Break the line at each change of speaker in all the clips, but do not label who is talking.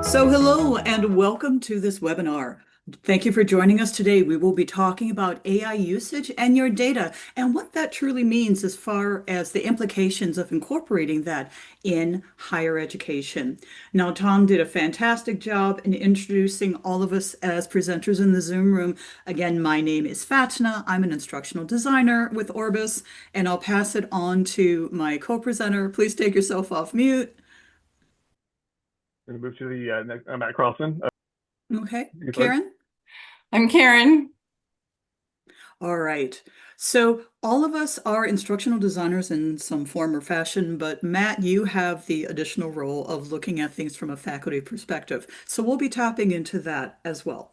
So hello and welcome to this webinar. Thank you for joining us today. We will be talking about AI usage and your data and what that truly means as far as the implications of incorporating that in higher education. Now, Tom did a fantastic job in introducing all of us as presenters in the Zoom room. Again, my name is Fatenah. I'm an instructional designer with Orbis, and I'll pass it on to my co-presenter. Please take yourself off mute.
Going to move to the next. I'm at Crosslin.
Okay, Karen?
I'm Karen.
All right. So all of us are instructional designers in some form or fashion, but Matt, you have the additional role of looking at things from a faculty perspective. So we'll be tapping into that as well.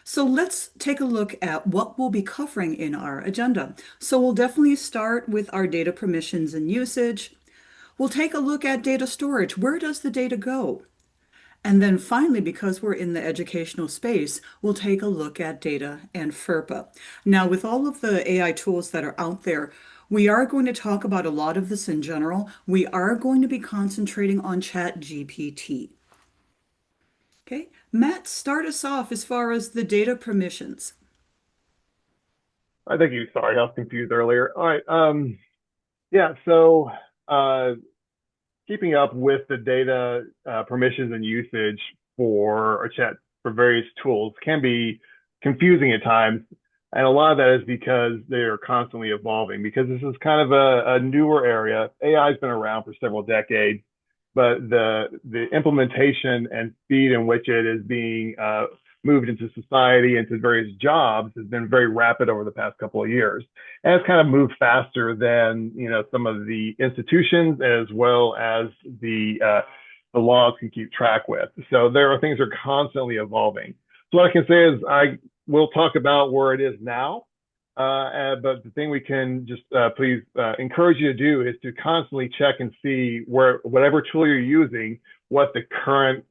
So let's take a look at what we'll be covering in our agenda. So we'll definitely start with our data permissions and usage. We'll take a look at data storage. Where does the data go? And then finally, because we're in the educational space, we'll take a look at data and FERPA. Now, with all of the AI tools that are out there, we are going to talk about a lot of this in general. We are going to be concentrating on ChatGPT. Okay, Matt, start us off as far as the data permissions.
Thank you. Sorry, I was confused earlier. All right. Yeah, so keeping up with the data permissions and usage for a chat for various tools can be confusing at times. And a lot of that is because they are constantly evolving, because this is kind of a newer area. AI has been around for several decades, but the implementation and speed in which it is being moved into society, into various jobs, has been very rapid over the past couple of years. And it's kind of moved faster than, some of the institutions as well as the laws can keep track with. So there are things that are constantly evolving. So what I can say is I will talk about where it is now. But the thing we can just please encourage you to do is to constantly check and see whatever tool you're using, what the current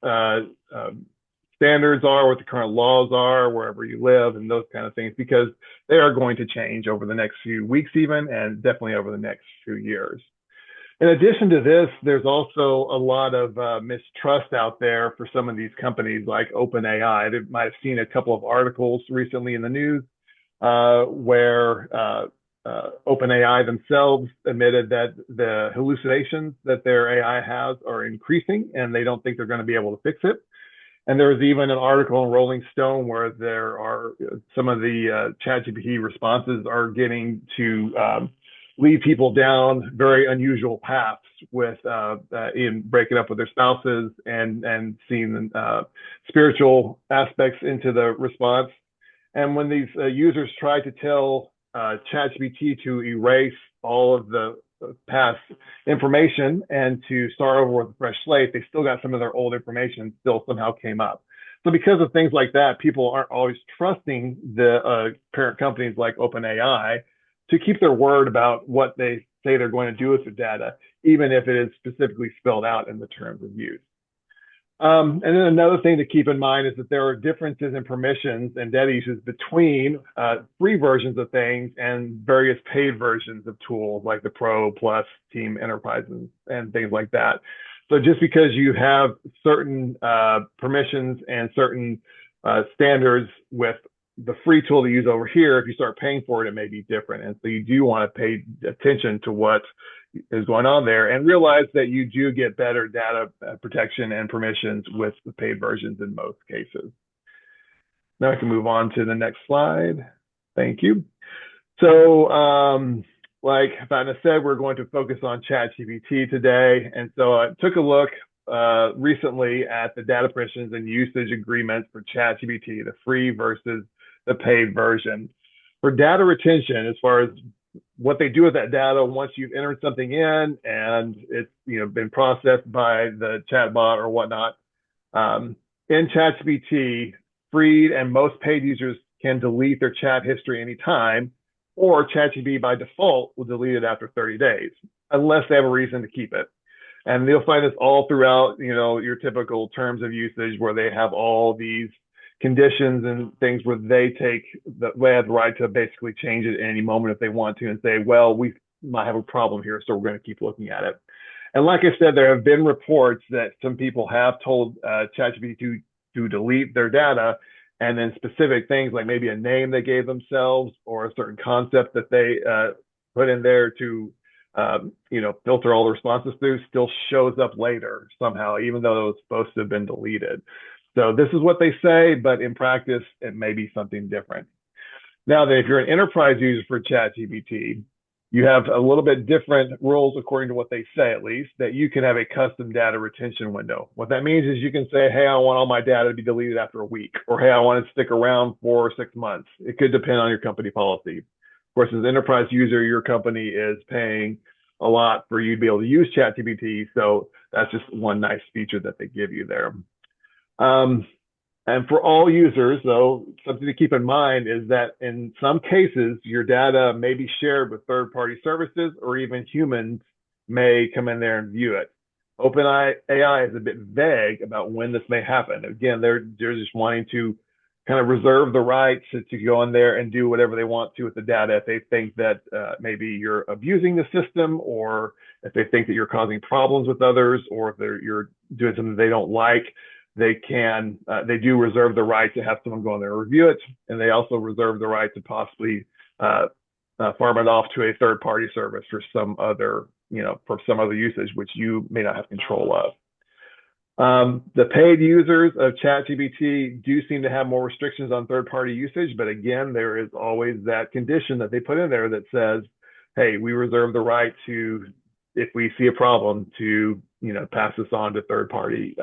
standards are, what the current laws are, wherever you live, and those kind of things, because they are going to change over the next few weeks even, and definitely over the next few years. In addition to this, there's also a lot of mistrust out there for some of these companies like OpenAI. They might have seen a couple of articles recently in the news where OpenAI themselves admitted that the hallucinations that their AI has are increasing, and they don't think they're going to be able to fix it. And there was even an article in Rolling Stone where there are some of the ChatGPT responses are getting to lead people down very unusual paths with in breaking up with their spouses and seeing spiritual aspects into the response. And when these users try to tell ChatGPT to erase all of the past information and to start over with a fresh slate, they still got some of their old information still somehow came up. So because of things like that, people aren't always trusting the parent companies like OpenAI to keep their word about what they say they're going to do with the data, even if it is specifically spelled out in the terms of use. And then another thing to keep in mind is that there are differences in permissions and data uses between free versions of things and various paid versions of tools like the Pro, Plus, Team, Enterprise, and things like that. So just because you have certain permissions and certain standards with the free tool to use over here, if you start paying for it, it may be different. And so you do want to pay attention to what is going on there and realize that you do get better data protection and permissions with the paid versions in most cases. Now I can move on to the next slide. Thank you. So like Fatenah said, we're going to focus on ChatGPT today. And so I took a look recently at the data permissions and usage agreements for ChatGPT, the free versus the paid version. For data retention, as far as what they do with that data once you've entered something in and it's been processed by the chatbot or whatnot, in ChatGPT, free and most paid users can delete their chat history anytime, or ChatGPT by default will delete it after 30 days, unless they have a reason to keep it. And you'll find this all throughout, your typical terms of usage where they have all these conditions and things where they have the right to basically change it at any moment if they want to and say, well, we might have a problem here, so we're going to keep looking at it. And like I said, there have been reports that some people have told ChatGPT to delete their data, and then specific things like maybe a name they gave themselves or a certain concept that they put in there to filter all the responses through still shows up later somehow, even though it was supposed to have been deleted. So this is what they say, but in practice, it may be something different. Now, then, if you're an enterprise user for ChatGPT, you have a little bit different rules, according to what they say, at least, that you can have a custom data retention window. What that means is you can say, hey, I want all my data to be deleted after a week, or hey, I want it to stick around for 6 months. It could depend on your company policy. Of course, as an enterprise user, your company is paying a lot for you to be able to use ChatGPT, so that's just one nice feature that they give you there. And for all users, though, something to keep in mind is that in some cases, your data may be shared with third-party services, or even humans may come in there and view it. OpenAI is a bit vague about when this may happen. Again, they're just wanting to kind of reserve the right to go in there and do whatever they want to with the data if they think that maybe you're abusing the system, or if they think that you're causing problems with others, or if you're doing something they don't like. They do reserve the right to have someone go in there and review it, and they also reserve the right to possibly farm it off to a third-party service for some other usage, which you may not have control of. The paid users of ChatGPT do seem to have more restrictions on third-party usage, but again, there is always that condition that they put in there that says, hey, we reserve the right to, if we see a problem, to pass this on to third-party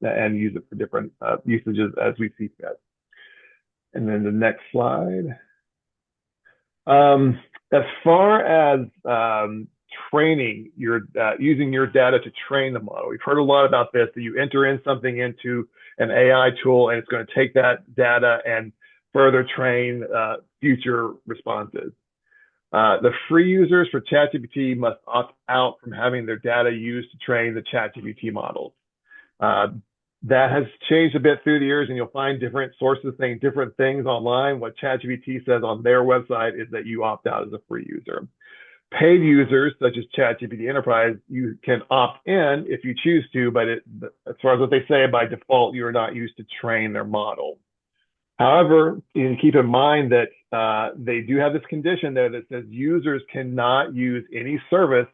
and use it for different usages as we see fit. And then the next slide. As far as training using your data to train the model, we've heard a lot about this, that you enter in something into an AI tool and it's going to take that data and further train future responses. The free users for ChatGPT must opt out from having their data used to train the ChatGPT models. That has changed a bit through the years, and you'll find different sources saying different things online. What ChatGPT says on their website is that you opt out as a free user. Paid users, such as ChatGPT Enterprise, you can opt in if you choose to, but as far as what they say, by default, you are not used to train their model. However, you can keep in mind that they do have this condition there that says users cannot use any service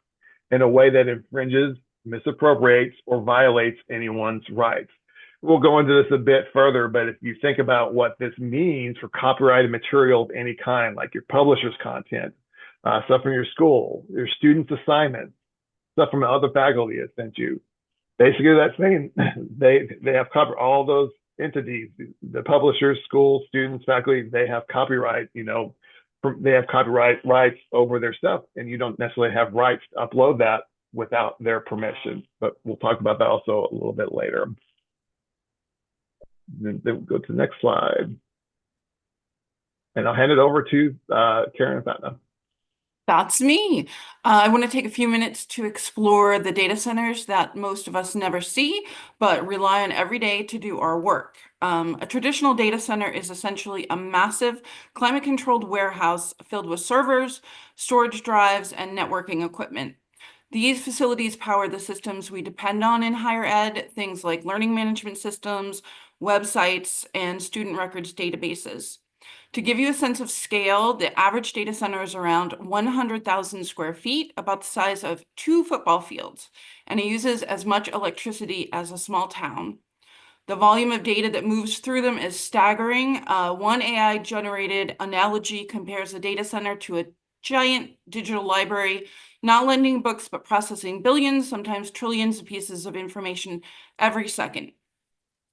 in a way that infringes, misappropriates, or violates anyone's rights. We'll go into this a bit further, but if you think about what this means for copyrighted material of any kind, like your publisher's content, stuff from your school, your students' assignments, stuff from other faculty has sent you, basically that's saying they have covered all those entities, the publishers, schools, students, faculty, they have copyright, they have copyright rights over their stuff, and you don't necessarily have rights to upload that without their permission. But we'll talk about that also a little bit later. Then we'll go to the next slide. And I'll hand it over to Karen and Fatenah.
That's me. I want to take a few minutes to explore the data centers that most of us never see, but rely on every day to do our work. A traditional data center is essentially a massive climate-controlled warehouse filled with servers, storage drives, and networking equipment. These facilities power the systems we depend on in higher ed, things like learning management systems, websites, and student records databases. To give you a sense of scale, the average data center is around 100,000 square feet, about the size of 2 football fields, and it uses as much electricity as a small town. The volume of data that moves through them is staggering. One AI-generated analogy compares the data center to a giant digital library, not lending books, but processing billions, sometimes trillions of pieces of information every second.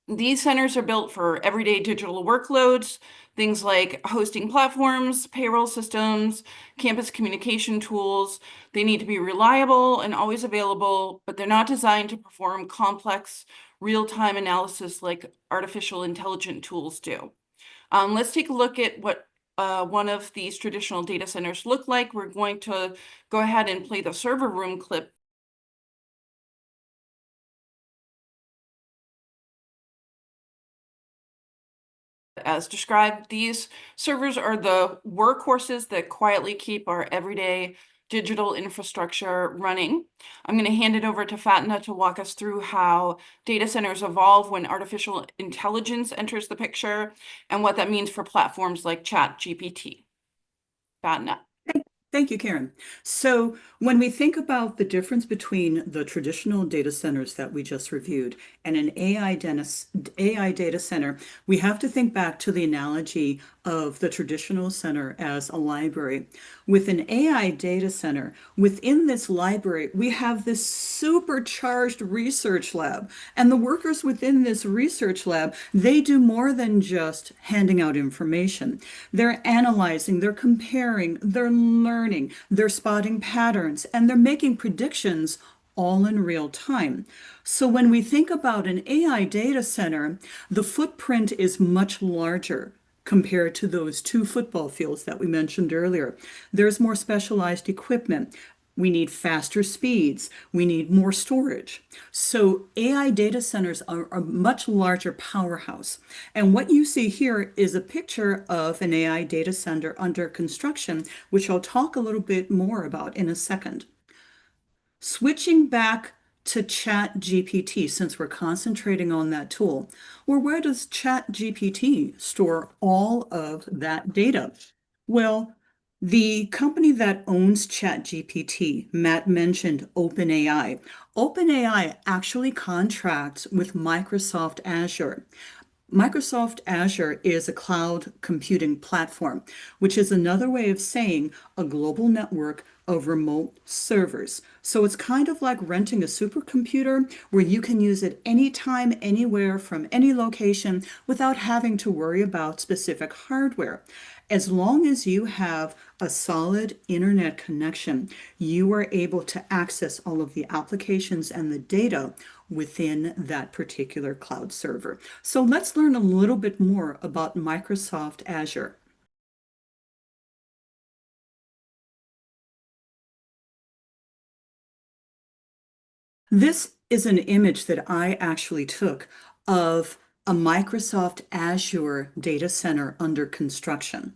These centers are built for everyday digital workloads, things like hosting platforms, payroll systems, campus communication tools. They need to be reliable and always available, but they're not designed to perform complex real-time analysis like artificial intelligence tools do. Let's take a look at what one of these traditional data centers look like. We're going to go ahead and play the server room clip. As described, these servers are the workhorses that quietly keep our everyday digital infrastructure running. I'm going to hand it over to Fatenah to walk us through how data centers evolve when artificial intelligence enters the picture and what that means for platforms like ChatGPT. Fatenah.
Thank you, Karen. So when we think about the difference between the traditional data centers that we just reviewed and an AI data center, we have to think back to the analogy of the traditional center as a library. With an AI data center, within this library, we have this supercharged research lab. And the workers within this research lab, they do more than just handing out information. They're analyzing, they're comparing, they're learning, they're spotting patterns, and they're making predictions all in real time. So when we think about an AI data center, the footprint is much larger compared to those two football fields that we mentioned earlier. There's more specialized equipment. We need faster speeds. We need more storage. So AI data centers are a much larger powerhouse. And what you see here is a picture of an AI data center under construction, which I'll talk a little bit more about in a second. Switching back to ChatGPT, since we're concentrating on that tool, well, where does ChatGPT store all of that data? Well, the company that owns ChatGPT, Matt mentioned OpenAI. OpenAI actually contracts with Microsoft Azure. Microsoft Azure is a cloud computing platform, which is another way of saying a global network of remote servers. So it's kind of like renting a supercomputer where you can use it anytime, anywhere, from any location without having to worry about specific hardware. As long as you have a solid internet connection, you are able to access all of the applications and the data within that particular cloud server. So let's learn a little bit more about Microsoft Azure. This is an image that I actually took of a Microsoft Azure data center under construction.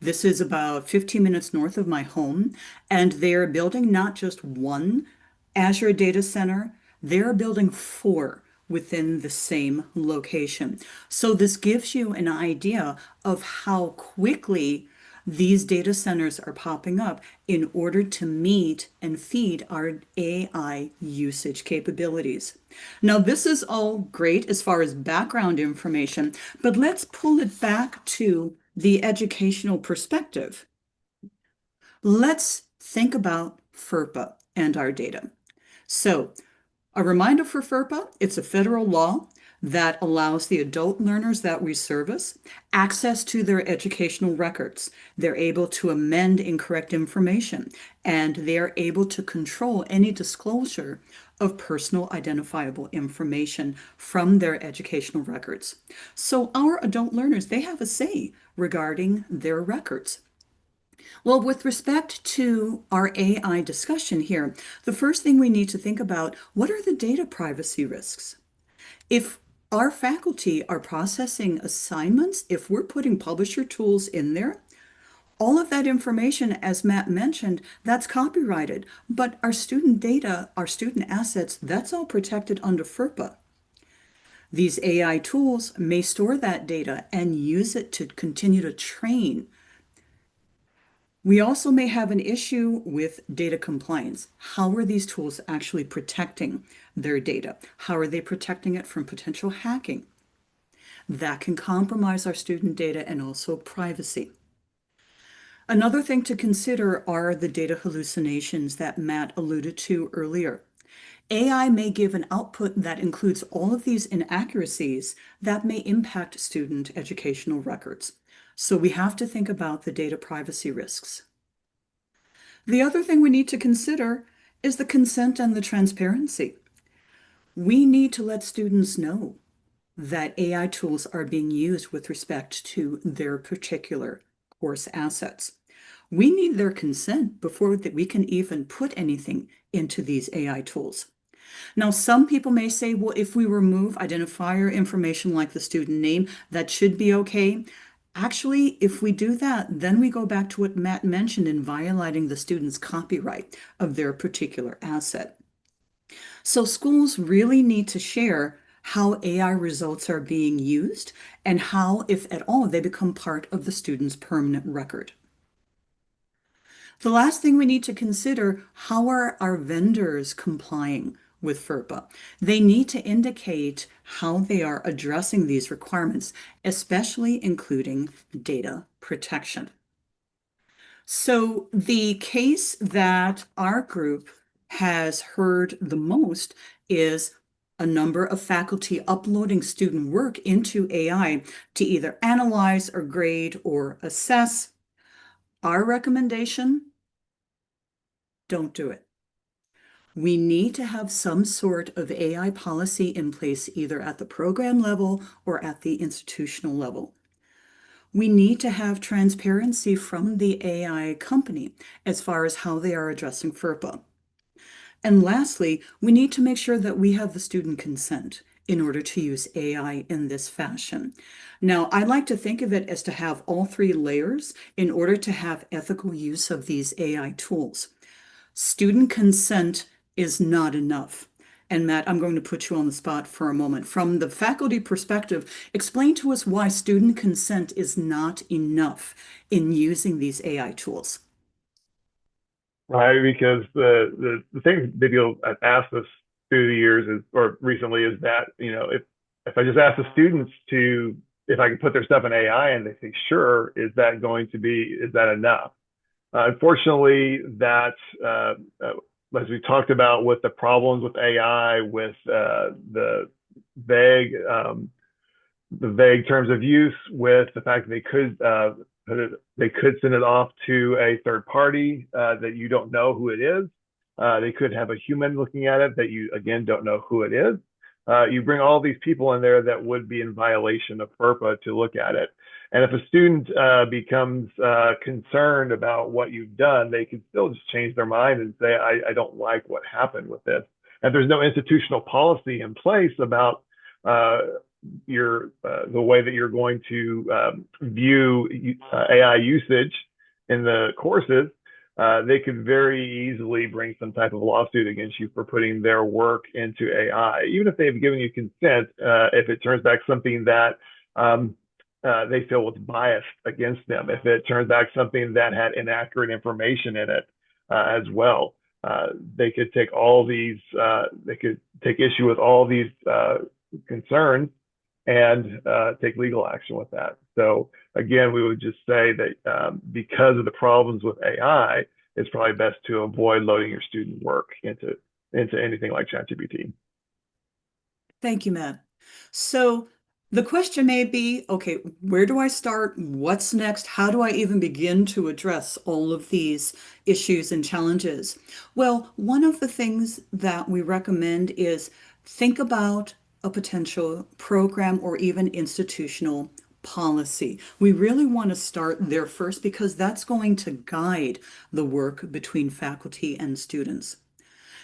This is about 15 minutes north of my home, and they're building not just one Azure data center, they're building 4 within the same location. So this gives you an idea of how quickly these data centers are popping up in order to meet and feed our AI usage capabilities. Now, this is all great as far as background information, but let's pull it back to the educational perspective. Let's think about FERPA and our data. So, a reminder for FERPA, it's a federal law that allows the adult learners that we service access to their educational records. They're able to amend incorrect information, and they're able to control any disclosure of personal identifiable information from their educational records. So our adult learners, they have a say regarding their records. Well, with respect to our AI discussion here, the first thing we need to think about, what are the data privacy risks? If our faculty are processing assignments, if we're putting publisher tools in there, all of that information, as Matt mentioned, that's copyrighted. But our student data, our student assets, that's all protected under FERPA. These AI tools may store that data and use it to continue to train. We also may have an issue with data compliance. How are these tools actually protecting their data? How are they protecting it from potential hacking? That can compromise our student data and also privacy. Another thing to consider are the data hallucinations that Matt alluded to earlier. AI may give an output that includes all of these inaccuracies that may impact student educational records. So we have to think about the data privacy risks. The other thing we need to consider is the consent and the transparency. We need to let students know that AI tools are being used with respect to their particular course assets. We need their consent before we can even put anything into these AI tools. Now, some people may say, well, if we remove identifier information like the student name, that should be okay. Actually, if we do that, then we go back to what Matt mentioned in violating the student's copyright of their particular asset. So schools really need to share how AI results are being used and how, if at all, they become part of the student's permanent record. The last thing we need to consider, how are our vendors complying with FERPA? They need to indicate how they are addressing these requirements, especially including data protection. So the case that our group has heard the most is a number of faculty uploading student work into AI to either analyze or grade or assess. Our recommendation, don't do it. We need to have some sort of AI policy in place either at the program level or at the institutional level. We need to have transparency from the AI company as far as how they are addressing FERPA. And lastly, we need to make sure that we have the student consent in order to use AI in this fashion. Now, I like to think of it as to have all three layers in order to have ethical use of these AI tools. Student consent is not enough. And Matt, I'm going to put you on the spot for a moment. From the faculty perspective, explain to us why student consent is not enough in using these AI tools.
Right, because the thing that people have asked us through the years is, or recently, is that, if I just ask the students to, if I can put their stuff in AI and they say sure, is that enough? Unfortunately, as we talked about with the problems with AI, with the vague terms of use, with the fact that they could send it off to a third party that you don't know who it is. They could have a human looking at it that you, again, don't know who it is. You bring all these people in there that would be in violation of FERPA to look at it. And if a student becomes concerned about what you've done, they can still just change their mind and say, I don't like what happened with this. And there's no institutional policy in place about the way that you're going to view AI usage in the courses. They could very easily bring some type of lawsuit against you for putting their work into AI, even if they've given you consent. If it turns back something that they feel was biased against them, if it turns back something that had inaccurate information in it as well, they could take issue with all these concerns and take legal action with that. So again, we would just say that because of the problems with AI, it's probably best to avoid loading your student work into anything like ChatGPT.
Thank you, Matt. So the question may be, okay, where do I start? What's next? How do I even begin to address all of these issues and challenges? Well, one of the things that we recommend is think about a potential program or even institutional policy. We really want to start there first because that's going to guide the work between faculty and students.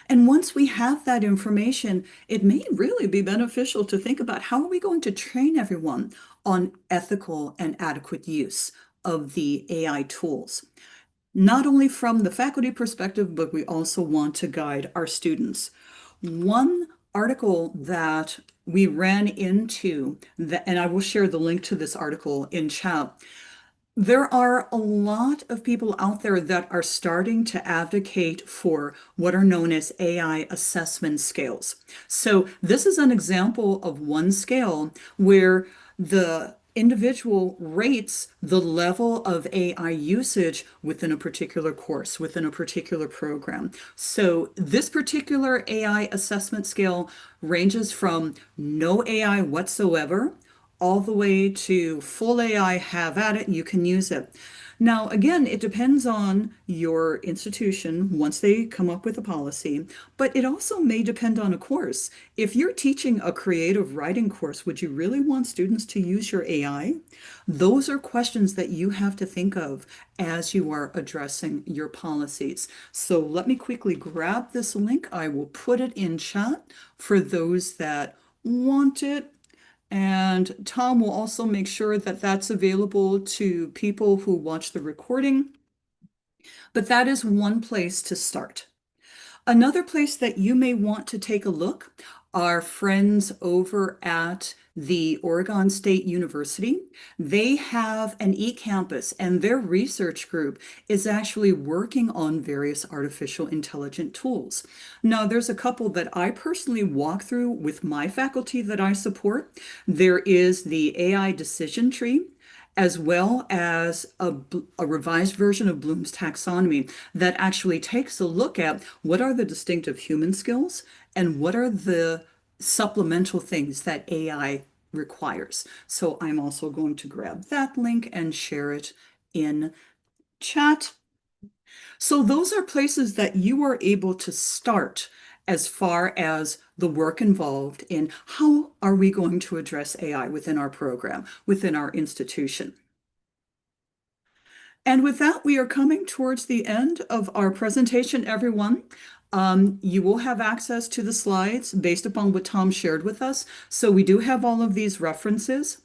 And once we have that information, it may really be beneficial to think about how are we going to train everyone on ethical and adequate use of the AI tools. Not only from the faculty perspective, but we also want to guide our students. One article that we ran into, and I will share the link to this article in chat. There are a lot of people out there that are starting to advocate for what are known as AI assessment scales. So this is an example of one scale where the individual rates the level of AI usage within a particular course, within a particular program. So this particular AI assessment scale ranges from no AI whatsoever all the way to full AI, have at it, you can use it. Now, again, it depends on your institution once they come up with a policy, but it also may depend on a course. If you're teaching a creative writing course, would you really want students to use your AI? Those are questions that you have to think of as you are addressing your policies. So let me quickly grab this link. I will put it in chat for those that want it. And Tom will also make sure that that's available to people who watch the recording. But that is one place to start. Another place that you may want to take a look are friends over at the Oregon State University. They have an e-campus, and their research group is actually working on various artificial intelligent tools. Now, there's a couple that I personally walk through with my faculty that I support. There is the AI decision tree, as well as a revised version of Bloom's taxonomy that actually takes a look at what are the distinctive human skills and what are the supplemental things that AI requires. So I'm also going to grab that link and share it in chat. So those are places that you are able to start as far as the work involved in how are we going to address AI within our program, within our institution. And with that, we are coming towards the end of our presentation, everyone. You will have access to the slides based upon what Tom shared with us. So we do have all of these references.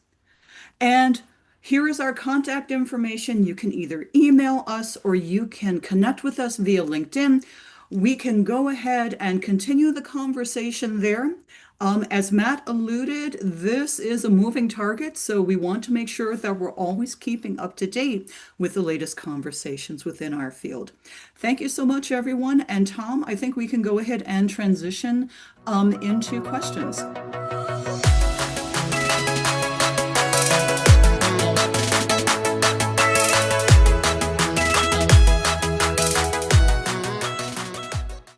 And here is our contact information. You can either email us or you can connect with us via LinkedIn. We can go ahead and continue the conversation there. As Matt alluded, this is a moving target, so we want to make sure that we're always keeping up to date with the latest conversations within our field. Thank you so much, everyone. And Tom, I think we can go ahead and transition into questions.